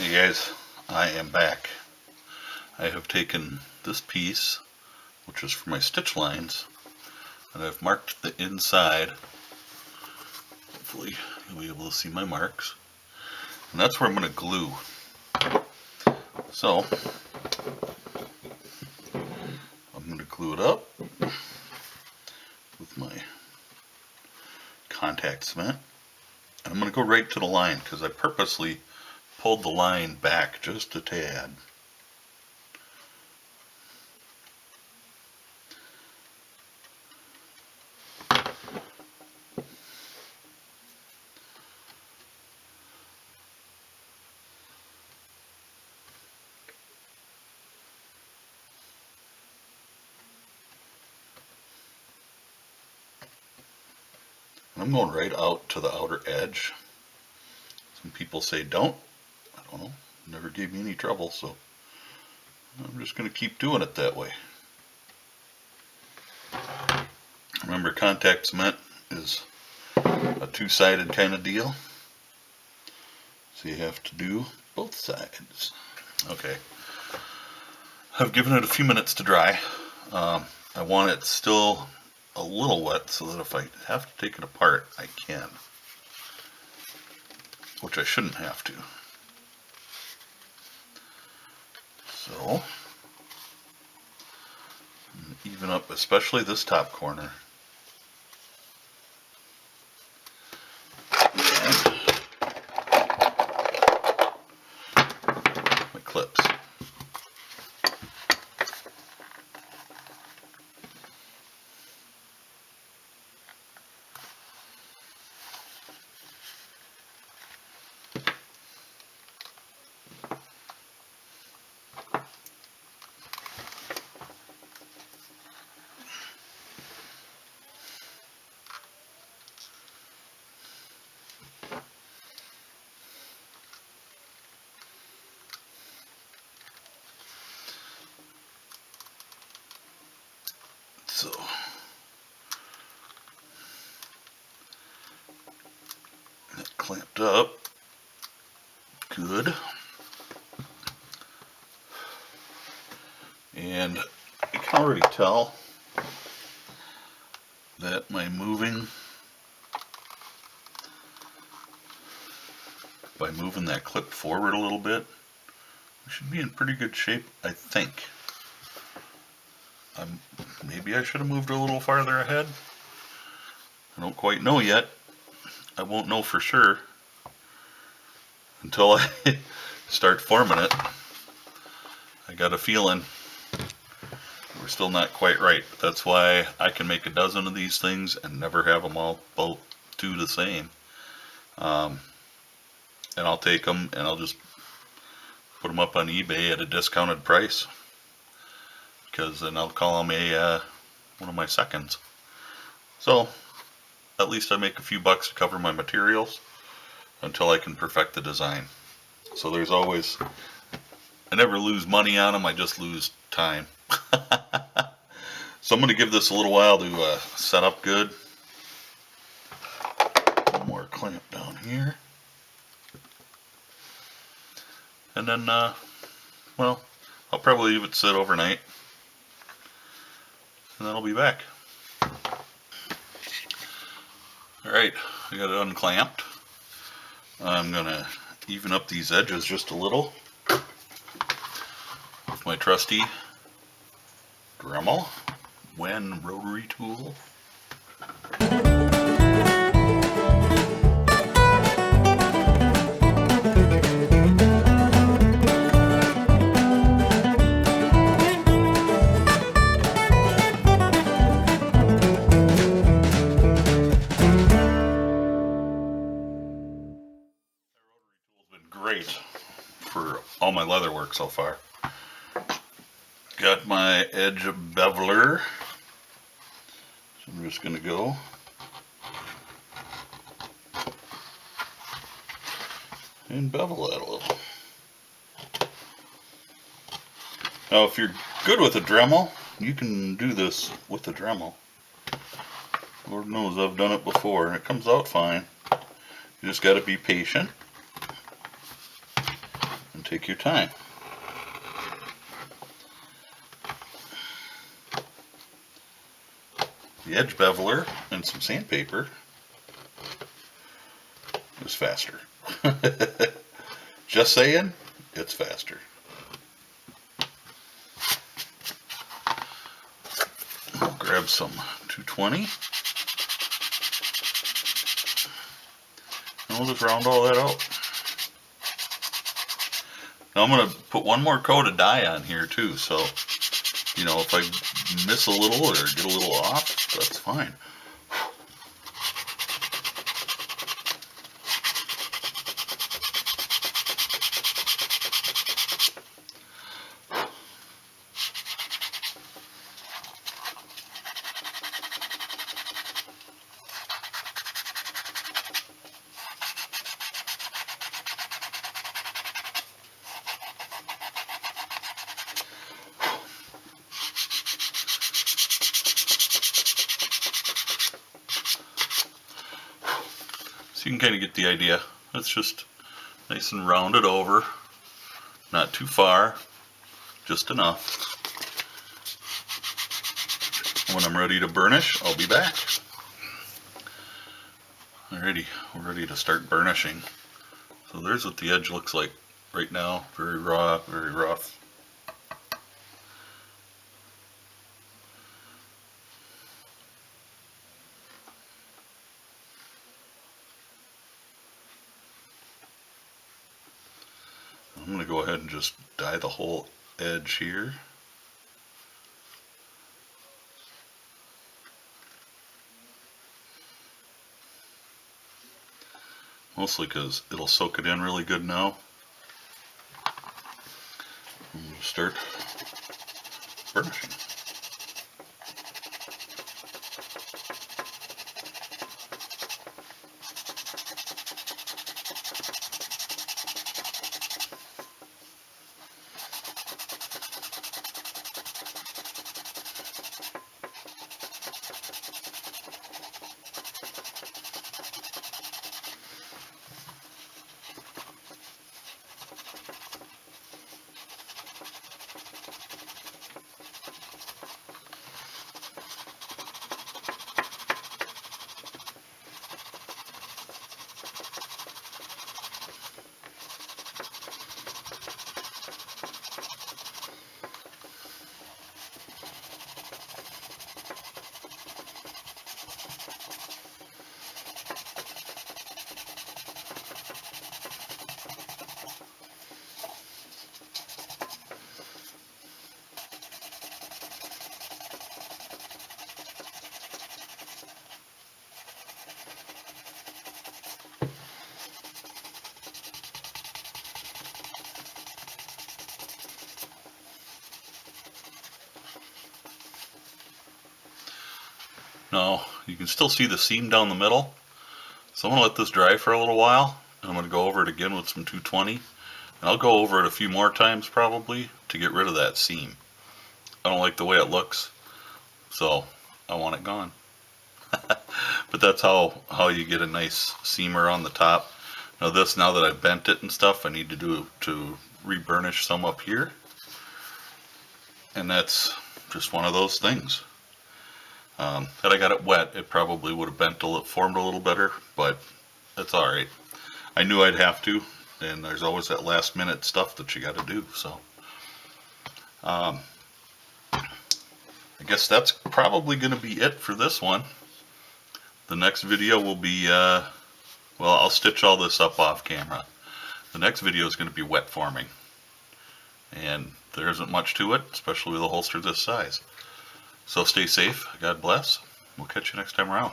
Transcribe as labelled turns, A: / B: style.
A: Hey guys, I am back. I have taken this piece, which is for my stitch lines, and I've marked the inside. Hopefully you'll be able to see my marks. And that's where I'm going to glue. So, I'm going to glue it up with my contact cement. And I'm going to go right to the line because I purposely pulled the line back just a tad. I'm going right out to the outer edge. Some people say don't. I don't know. Never gave me any trouble, so I'm just going to keep doing it that way. Remember, contact cement is a two-sided kind of deal, so you have to do both sides. Okay, I've given it a few minutes to dry. I want it still a little wet so that if I have to take it apart, I can, which I shouldn't have to. So, even up especially this top corner. And my clips. So, that clamped up good, and I can already tell that by moving that clip forward a little bit, we should be in pretty good shape, I think. Maybe I should have moved a little farther ahead. I don't quite know yet. I won't know for sure until I start forming it. I got a feeling we're still not quite right. That's why I can make a dozen of these things and never have them all both do the same. And I'll take them and I'll just put them up on eBay at a discounted price, because then I'll call them one of my seconds. So at least I make a few bucks to cover my materials until I can perfect the design. So there's always, I never lose money on them, I just lose time. So I'm going to give this a little while to set up good. One more clamp down here. And then, well, I'll probably leave it sit overnight. And then I'll be back. Alright, I got it unclamped. I'm going to even up these edges just a little with my trusty Dremel Wen rotary tool. Great for all my leather work so far. Got my edge beveler, so I'm just going to go and bevel that a little. Now if you're good with a Dremel, you can do this with a Dremel. Lord knows I've done it before and it comes out fine. You just got to be patient Take your time. The edge beveler and some sandpaper is faster. Just saying, it's faster. I'll grab some 220. And we'll just round all that out. Now I'm going to put one more coat of dye on here too, so, you know, if I miss a little or get a little off, that's fine. So you can kind of get the idea. It's just nice and rounded over, not too far, just enough. When I'm ready to burnish, I'll be back. Alrighty, we're ready to start burnishing. So there's what the edge looks like right now. Very raw, very rough. I'm going to go ahead and just dye the whole edge here. Mostly because it'll soak it in really good now. And we'll start burnishing. Now, you can still see the seam down the middle. So I'm going to let this dry for a little while. I'm going to go over it again with some 220. And I'll go over it a few more times probably to get rid of that seam. I don't like the way it looks, so I want it gone. But that's how you get a nice seamer on the top. Now that I've bent it and stuff, I need to re-burnish some up here. And that's just one of those things. Had I got it wet, it probably would have formed a little better, but that's alright. I knew I'd have to, and there's always that last minute stuff that you got to do, so. I guess that's probably going to be it for this one. The next video will be, well, I'll stitch all this up off camera. The next video is going to be wet forming. And there isn't much to it, especially with a holster this size. So stay safe, God bless, we'll catch you next time around.